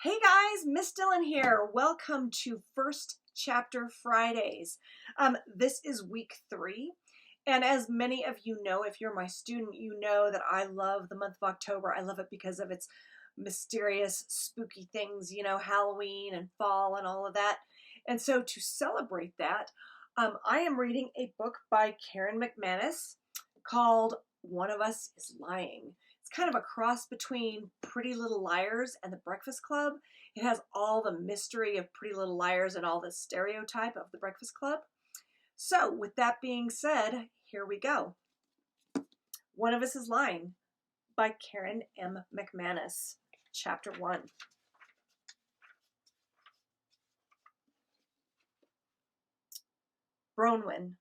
Hey guys, Miss Dillon here. Welcome to First Chapter Fridays. This is week 3, and as many of you know, if you're my student, you know that I love the month of October. I love it because of its mysterious, spooky things, Halloween and fall and all of that. And so to celebrate that, I am reading a book by Karen McManus called One of Us is Lying. Kind of a cross between Pretty Little Liars and The Breakfast Club. It has all the mystery of Pretty Little Liars and all the stereotype of The Breakfast Club. So with that being said, here we go. One of Us is Lying by Karen M. McManus, Chapter 1. Bronwyn,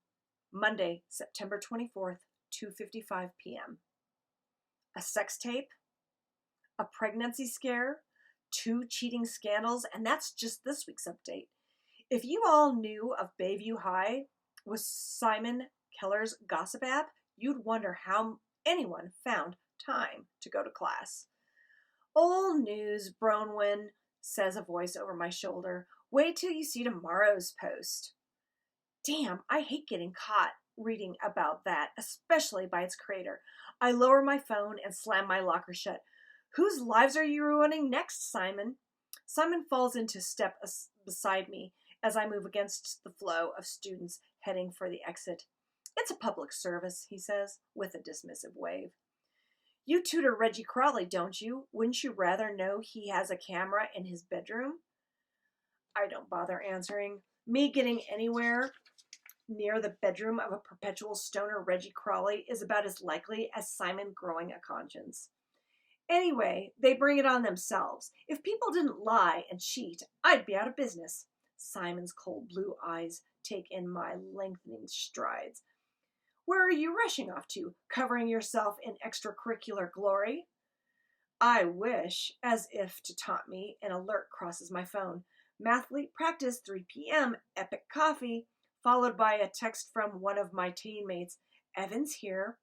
Monday, September 24th, 2:55 p.m. A sex tape, a pregnancy scare, 2 cheating scandals, and that's just this week's update. If you all knew of Bayview High was Simon Keller's gossip app, you'd wonder how anyone found time to go to class. Old news, Bronwyn, says a voice over my shoulder. Wait till you see tomorrow's post. Damn, I hate getting caught reading about that, especially by its creator. I lower my phone and slam my locker shut. Whose lives are you ruining next, Simon? Simon falls into step beside me as I move against the flow of students heading for the exit. It's a public service, he says, with a dismissive wave. You tutor Reggie Crawley, don't you? Wouldn't you rather know he has a camera in his bedroom? I don't bother answering. Me getting anywhere near the bedroom of a perpetual stoner Reggie Crawley is about as likely as Simon growing a conscience. Anyway, they bring it on themselves. If people didn't lie and cheat, I'd be out of business. Simon's cold blue eyes take in my lengthening strides. Where are you rushing off to, covering yourself in extracurricular glory? I wish, as if to taunt me, an alert crosses my phone. Mathlete practice, 3 p.m., epic coffee, followed by a text from one of my teammates. Evan's here.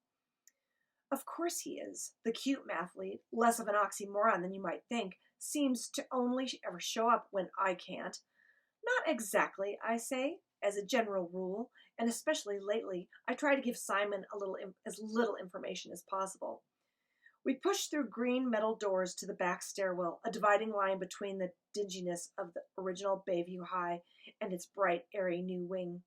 Of course he is. The cute mathlete, less of an oxymoron than you might think, seems to only ever show up when I can't. Not exactly, I say, as a general rule, and especially lately, I try to give Simon as little information as possible. We push through green metal doors to the back stairwell, a dividing line between the dinginess of the original Bayview High and its bright, airy new wing.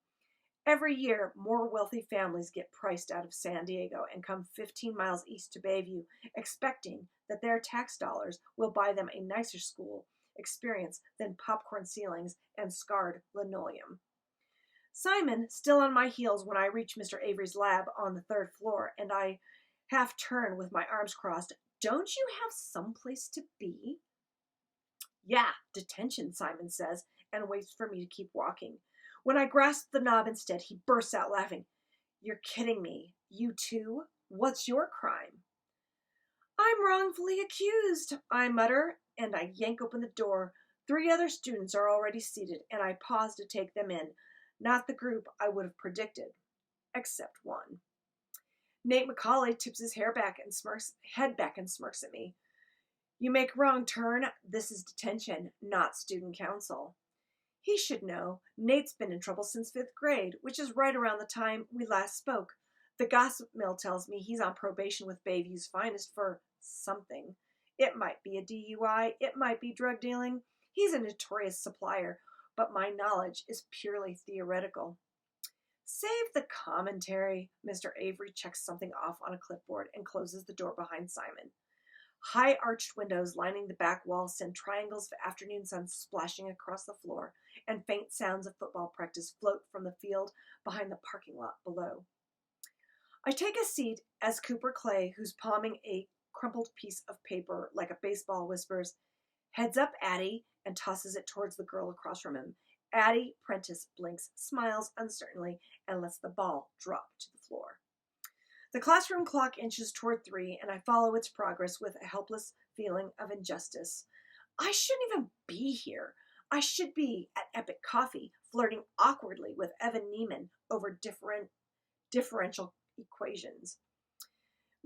Every year, more wealthy families get priced out of San Diego and come 15 miles east to Bayview, expecting that their tax dollars will buy them a nicer school experience than popcorn ceilings and scarred linoleum. Simon, still on my heels when I reach Mr. Avery's lab on the 3rd floor, and I half turn with my arms crossed. Don't you have someplace to be? Yeah, detention, Simon says, and waits for me to keep walking. When I grasp the knob instead, he bursts out laughing. You're kidding me. You too? What's your crime? I'm wrongfully accused, I mutter, and I yank open the door. 3 other students are already seated, and I pause to take them in. Not the group I would have predicted, except one. Nate McCauley tips his head back and smirks at me. You make a wrong turn. This is detention, not student council. He should know. Nate's been in trouble since 5th grade, which is right around the time we last spoke. The gossip mill tells me he's on probation with Bayview's finest for something. It might be a DUI. It might be drug dealing. He's a notorious supplier, but my knowledge is purely theoretical. Save the commentary. Mr. Avery checks something off on a clipboard and closes the door behind Simon. High arched windows lining the back wall send triangles of afternoon sun splashing across the floor, and faint sounds of football practice float from the field behind the parking lot below. I take a seat as Cooper Clay, who's palming a crumpled piece of paper like a baseball, whispers, "Heads up, Addie," and tosses it towards the girl across from him. Addie Prentice blinks, smiles uncertainly, and lets the ball drop to the floor. The classroom clock inches toward 3, and I follow its progress with a helpless feeling of injustice. I shouldn't even be here. I should be at Epic Coffee, flirting awkwardly with Evan Neiman over differential equations.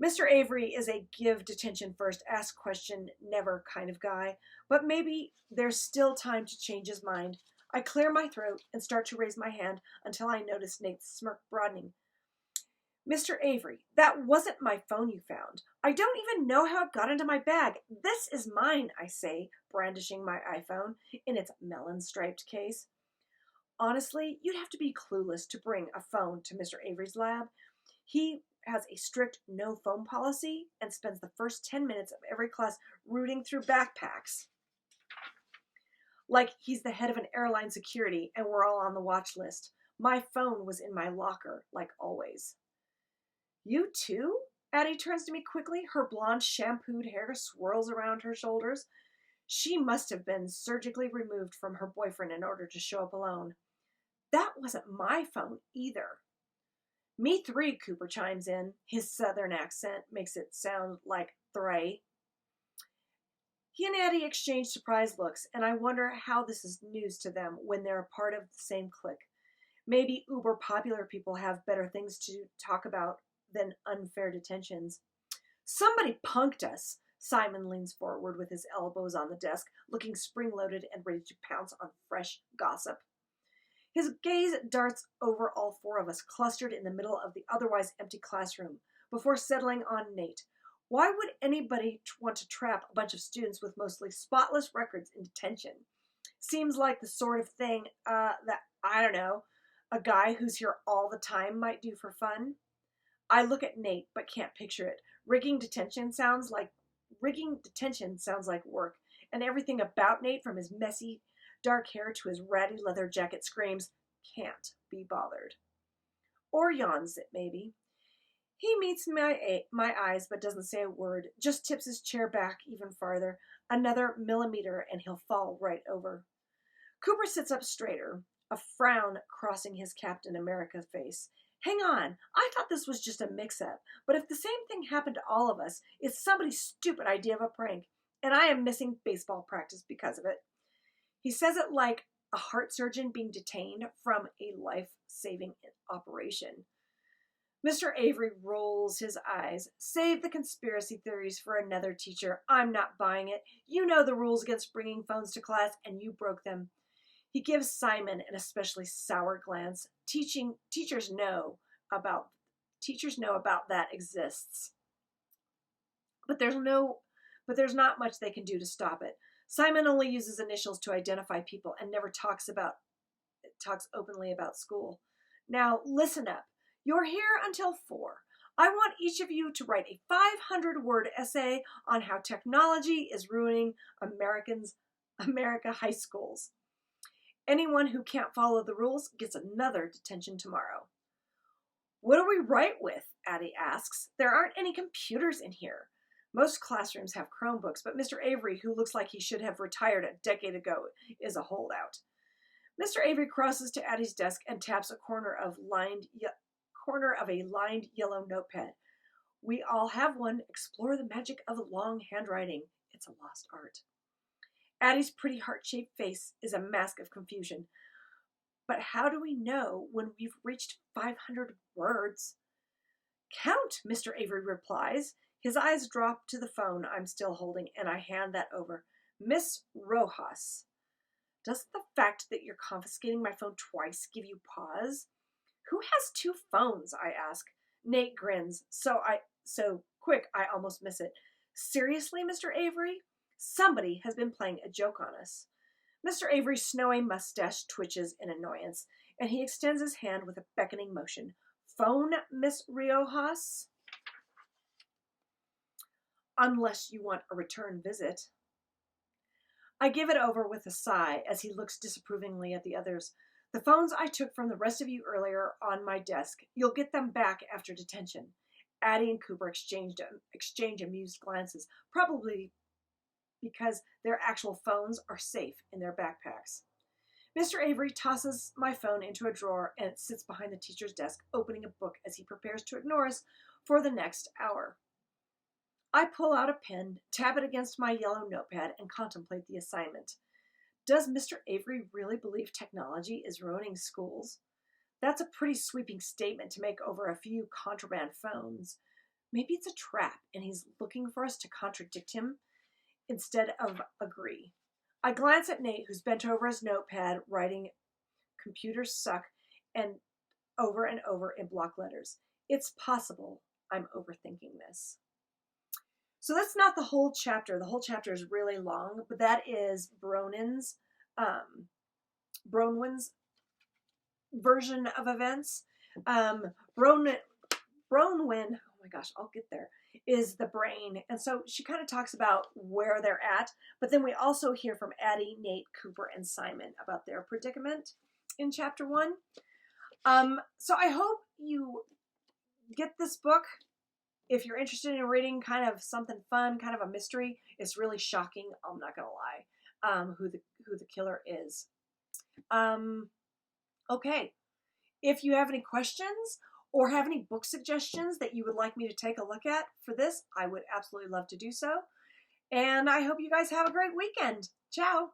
Mr. Avery is a give detention first, ask question never kind of guy, but maybe there's still time to change his mind. I clear my throat and start to raise my hand until I notice Nate's smirk broadening. Mr. Avery, that wasn't my phone you found. I don't even know how it got into my bag. This is mine, I say, brandishing my iPhone in its melon-striped case. Honestly, you'd have to be clueless to bring a phone to Mr. Avery's lab. He has a strict no phone policy and spends the first 10 minutes of every class rooting through backpacks. Like he's the head of an airline security and we're all on the watch list. My phone was in my locker, like always. You too? Addie turns to me quickly. Her blonde, shampooed hair swirls around her shoulders. She must have been surgically removed from her boyfriend in order to show up alone. That wasn't my phone either. Me three, Cooper chimes in. His southern accent makes it sound like thray. He and Addie exchange surprised looks, and I wonder how this is news to them when they're a part of the same clique. Maybe uber popular people have better things to talk about than unfair detentions. Somebody punked us. Simon leans forward with his elbows on the desk, looking spring-loaded and ready to pounce on fresh gossip. His gaze darts over all four of us, clustered in the middle of the otherwise empty classroom, before settling on Nate. Why would anybody want to trap a bunch of students with mostly spotless records in detention? Seems like the sort of thing that, I don't know, a guy who's here all the time might do for fun. I look at Nate, but can't picture it. Rigging detention sounds like work, and everything about Nate, from his messy dark hair to his ratty leather jacket, screams, can't be bothered. Or yawns it, maybe. He meets my eyes but doesn't say a word, just tips his chair back even farther, another millimeter, and he'll fall right over. Cooper sits up straighter, a frown crossing his Captain America face. Hang on, I thought this was just a mix-up, but if the same thing happened to all of us, it's somebody's stupid idea of a prank, and I am missing baseball practice because of it. He says it like a heart surgeon being detained from a life-saving operation. Mr. Avery rolls his eyes. Save the conspiracy theories for another teacher. I'm not buying it. You know the rules against bringing phones to class, and you broke them. He gives Simon an especially sour glance. Teachers know about that exists. But there's not much they can do to stop it. Simon only uses initials to identify people and never talks openly about school. Now, listen up. You're here until 4. I want each of you to write a 500-word essay on how technology is ruining America high schools. Anyone who can't follow the rules gets another detention tomorrow. What do we write with? Addie asks. There aren't any computers in here. Most classrooms have Chromebooks, but Mr. Avery, who looks like he should have retired a decade ago, is a holdout. Mr. Avery crosses to Addie's desk and taps a corner of a lined yellow notepad. We all have one. Explore the magic of long handwriting. It's a lost art. Addie's pretty heart-shaped face is a mask of confusion. But how do we know when we've reached 500 words? Count, Mr. Avery replies. His eyes drop to the phone I'm still holding, and I hand that over. Miss Rojas, doesn't the fact that you're confiscating my phone twice give you pause? Who has 2 phones, I ask. Nate grins. So quick, I almost miss it. Seriously, Mr. Avery? Somebody has been playing a joke on us. Mr. Avery's snowy mustache twitches in annoyance, and he extends his hand with a beckoning motion. Phone, Miss Rojas? Unless you want a return visit. I give it over with a sigh as he looks disapprovingly at the others. The phones I took from the rest of you earlier are on my desk. You'll get them back after detention. Addie and Cooper exchange amused glances, probably because their actual phones are safe in their backpacks. Mr. Avery tosses my phone into a drawer and it sits behind the teacher's desk, opening a book as he prepares to ignore us for the next hour. I pull out a pen, tap it against my yellow notepad, and contemplate the assignment. Does Mr. Avery really believe technology is ruining schools? That's a pretty sweeping statement to make over a few contraband phones. maybe it's a trap and he's looking for us to contradict him instead of agree. I glance at Nate, who's bent over his notepad, writing "computers suck" and over in block letters. It's possible I'm overthinking this. So that's not the whole chapter. The whole chapter is really long, but that is Bronwyn's version of events. Bronwyn, oh my gosh, I'll get there, is the brain. And so she kind of talks about where they're at, but then we also hear from Addie, Nate, Cooper, and Simon about their predicament in chapter 1. So I hope you get this book. If you're interested in reading kind of something fun, kind of a mystery, it's really shocking, I'm not gonna lie, who the killer is. Okay, if you have any questions or have any book suggestions that you would like me to take a look at for this, I would absolutely love to do so. And I hope you guys have a great weekend. Ciao.